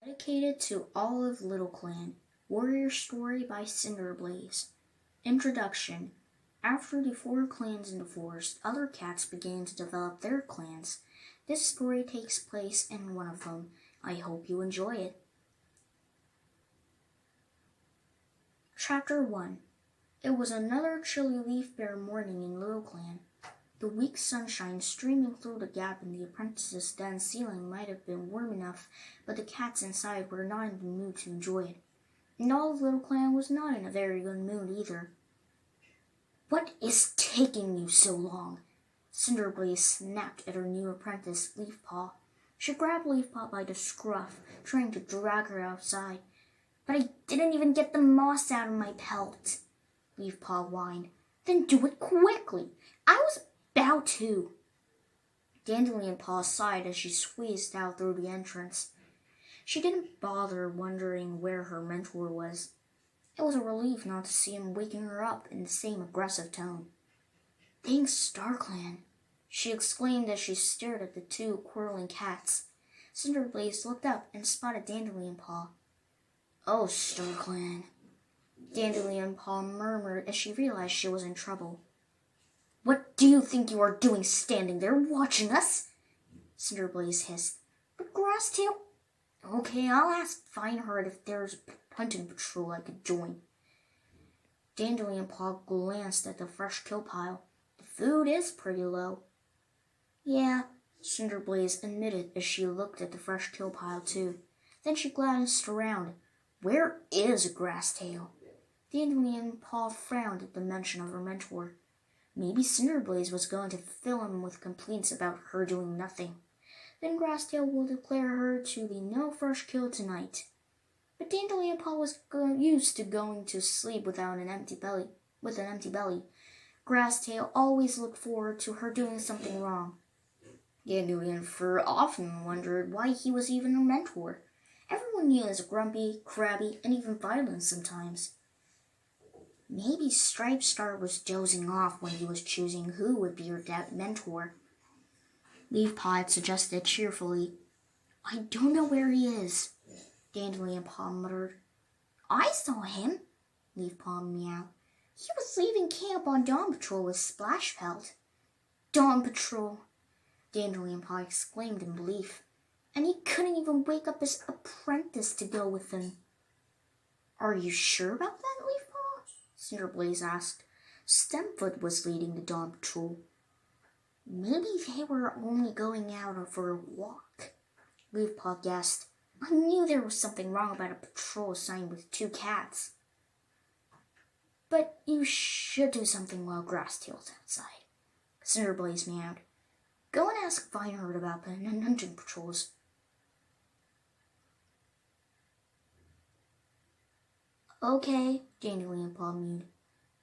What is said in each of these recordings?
Dedicated to Olive Little Clan, Warrior Story by Cinderblaze. Introduction. After the 4 clans in the forest, other cats began to develop their clans. This story takes place in one of them. I hope you enjoy it. Chapter 1. It was another chilly leaf bare morning in Little Clan. The weak sunshine streaming through the gap in the apprentice's den ceiling might have been warm enough, but the cats inside were not in the mood to enjoy it. And all of Little Clan was not in a very good mood either. "What is taking you so long?" Cinderblaze snapped at her new apprentice, Leafpaw. She grabbed Leafpaw by the scruff, trying to drag her outside. "But I didn't even get the moss out of my pelt," Leafpaw whined. "Then do it quickly. I was about to." Dandelion Paw sighed as she squeezed out through the entrance. She didn't bother wondering where her mentor was. It was a relief not to see him waking her up in the same aggressive tone. "Thanks, StarClan," she exclaimed as she stared at the 2 quarreling cats. Cinderblaze looked up and spotted Dandelion Paw. "Oh, StarClan," Dandelion Paw murmured as she realized she was in trouble. "What do you think you are doing standing there watching us?" Cinderblaze hissed. "But Grasstail—" "Okay, I'll ask Fineheart if there's a hunting patrol I could join." Dandelion Paw glanced at the fresh kill pile. "The food is pretty low." "Yeah," Cinderblaze admitted as she looked at the fresh kill pile too. Then she glanced around. "Where is Grasstail?" Dandelion Paw frowned at the mention of her mentor. Maybe Cinderblaze was going to fill him with complaints about her doing nothing. Then Grasstail will declare her to be no fresh kill tonight. But Dandelion Paw was used to going to sleep with an empty belly. Grasstail always looked forward to her doing something wrong. Dandelion Fur often wondered why he was even her mentor. Everyone knew he was grumpy, crabby, and even violent sometimes. Maybe Striped Star was dozing off when he was choosing who would be her mentor. Leafpaw had suggested cheerfully. "I don't know where he is," Dandelion Paw muttered. "I saw him," Leafpaw meowed. "He was leaving camp on Dawn Patrol with Splash Pelt." "Dawn Patrol!" Dandelion Paw exclaimed in belief. "And he couldn't even wake up his apprentice to go with him." "Are you sure about that, Leafpaw?" Cinderblaze asked. "Stemfoot was leading the Dawn Patrol." "Maybe they were only going out for a walk," Leafpaw guessed. "I knew there was something wrong about a patrol assigned with 2 cats." "But you should do something while Grasstail's outside," Cinderblaze meowed. "Go and ask Fineheart about the hunting patrols." "Okay," Dandelion Paw mewed.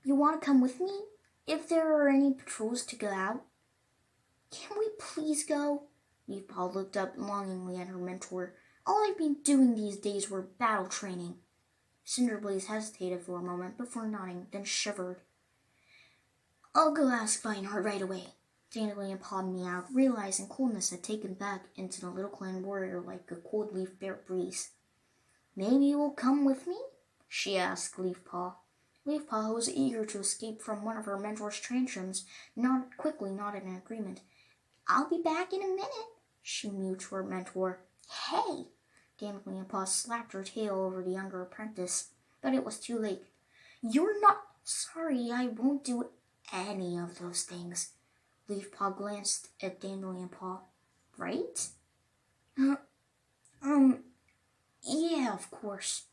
"You want to come with me if there are any patrols to go out?" "Can we please go?" Leafpaw looked up longingly at her mentor. "All I've been doing these days were battle training." Cinderblaze hesitated for a moment before nodding, then shivered. "I'll go ask Fineheart right away," Dandelion Paw meowed, realizing coolness had taken back into the Little Clan warrior like a cold leaf bare breeze. "Maybe you will come with me?" she asked Leafpaw. Leafpaw, who was eager to escape from one of her mentor's tantrums, nodded in agreement. "I'll be back in a minute," she mewed to her mentor. "Hey!" Dandelion Paw slapped her tail over the younger apprentice, but it was too late. "You're not—" "Sorry, I won't do any of those things." Leafpaw glanced at Dandelion Paw. "Right?" Yeah, of course."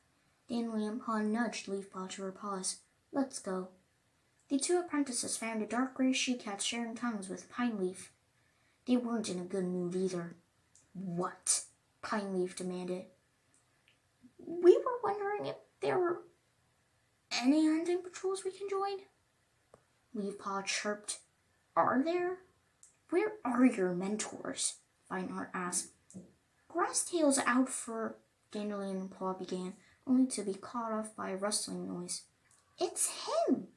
Dandelion Paw nudged Leafpaw to her paws. "Let's go." The 2 apprentices found a dark gray she-cat sharing tongues with Pineleaf. They weren't in a good mood either. "What?" Pineleaf demanded. "We were wondering if there were any hunting patrols we can join," Leafpaw chirped. "Are there?" "Where are your mentors?" Fineheart asked. "Grasstail's out for—" Dandelion Paw began, only to be caught off by a rustling noise. "It's him!"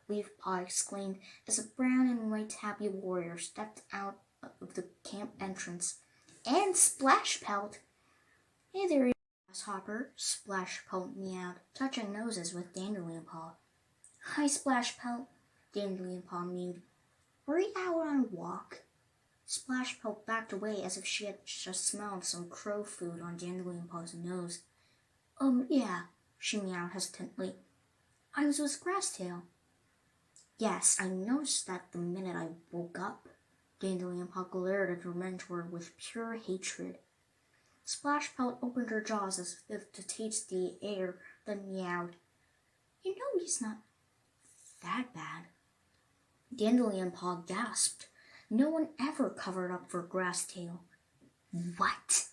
Leafpaw exclaimed as a brown and white tabby warrior stepped out of the camp entrance. "And Splash Pelt!" "Hey there, Grasshopper, Splashpelt meowed, touching noses with Dandelion Paw. Hi, Splashpelt, Dandelion Paw mewed. Were you out on a walk? Splashpelt backed away as if she had just smelled some crow food on Dandelion Paw's nose. Yeah, she meowed hesitantly. I was with Grasstail. Yes, I noticed that the minute I woke up. Dandelion Paw glared at her mentor with pure hatred. Splashpelt opened her jaws as if to taste the air, then meowed. You know he's not that bad. Dandelion Paw gasped. No one ever covered up for Grasstail. What?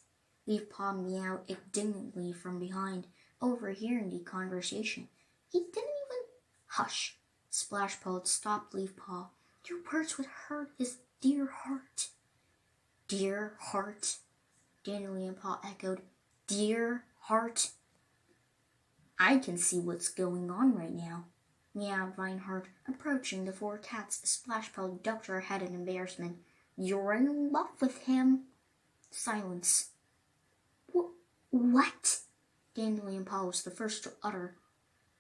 Leaf Paw meowed indignantly from behind, overhearing the conversation. He didn't even... Hush! Splashpelt stopped Leaf Paw. Your words would hurt his dear heart. Dear heart? Dandelion Paw echoed. Dear heart? I can see what's going on right now, meowed Reinhardt, approaching the four cats as Splashpelt ducked her head in embarrassment. You're in love with him. Silence. What? Dandelion Paw was the first to utter.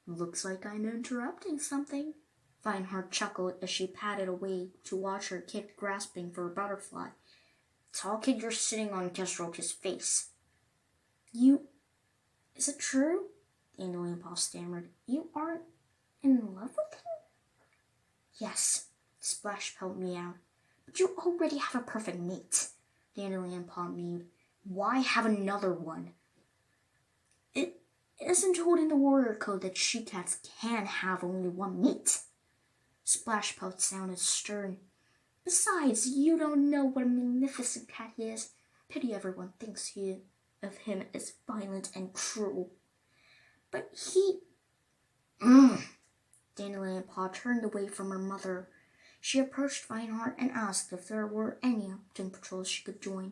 Looks like I'm interrupting something. Reinhardt chuckled as she padded away to watch her kid grasping for a butterfly. Tall kid, you're sitting on Kestrel's face. Is it true? Dandelion Paw stammered. You aren't in love with him? Yes, Splashpelt meowed. But you already have a perfect mate, Dandelion Paw mewed. Why have another one? It isn't told in the warrior code that she-cats can have only one mate. Splashpelt sounded stern. Besides, you don't know what a magnificent cat he is. Pity everyone thinks of him as violent and cruel. But he... Dandelion Paw turned away from her mother. She approached Reinhardt and asked if there were any hunting patrols she could join.